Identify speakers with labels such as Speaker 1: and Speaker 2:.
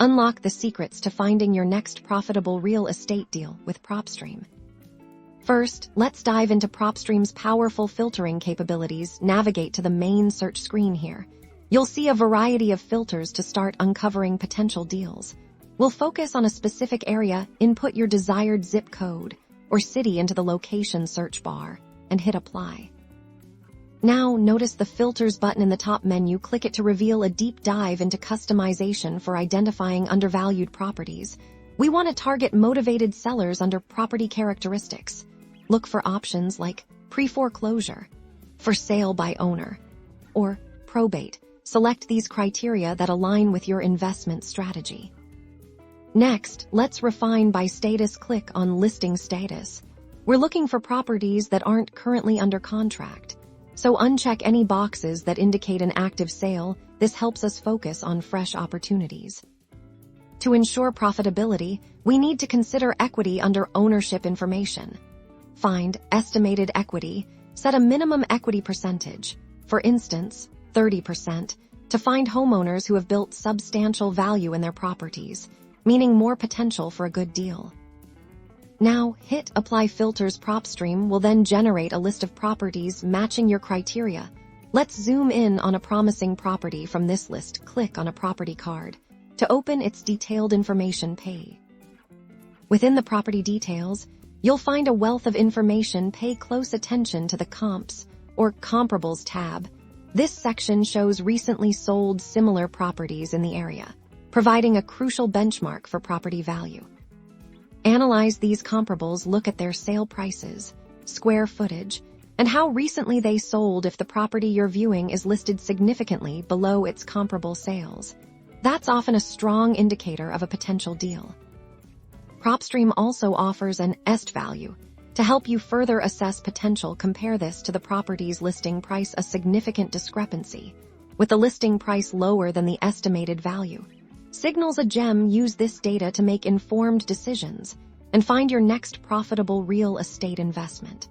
Speaker 1: Unlock the secrets to finding your next profitable real estate deal with Propstream. First, let's dive into Propstream's powerful filtering capabilities. Navigate to the main search screen here. You'll see a variety of filters to start uncovering potential deals. We'll focus on a specific area, input your desired zip code or city into the location search bar, and hit apply. Now, notice the filters button in the top menu. Click it to reveal a deep dive into customization for identifying undervalued properties. We want to target motivated sellers under property characteristics. Look for options like pre-foreclosure, for sale by owner, or probate. Select these criteria that align with your investment strategy. Next, let's refine by status. Click on listing status. We're looking for properties that aren't currently under contract, so uncheck any boxes that indicate an active sale. This helps us focus on fresh opportunities. To ensure profitability, we need to consider equity under ownership information. Find estimated equity. Set a minimum equity percentage, for instance, 30%, to find homeowners who have built substantial value in their properties, meaning more potential for a good deal. Now, hit Apply Filters. Propstream will then generate a list of properties matching your criteria. Let's zoom in on a promising property from this list. Click on a property card to open its detailed information page. Within the property details, you'll find a wealth of information. Pay close attention to the Comps or Comparables tab. This section shows recently sold similar properties in the area, providing a crucial benchmark for property value. Analyze these comparables. Look at their sale prices, square footage, and how recently they sold. If the property you're viewing is listed significantly below its comparable sales, that's often a strong indicator of a potential deal. Propstream also offers an est value to help you further assess potential. Compare this to the property's listing price. A significant discrepancy, with the listing price lower than the estimated value, signals a gem. Use this data to make informed decisions and find your next profitable real estate investment.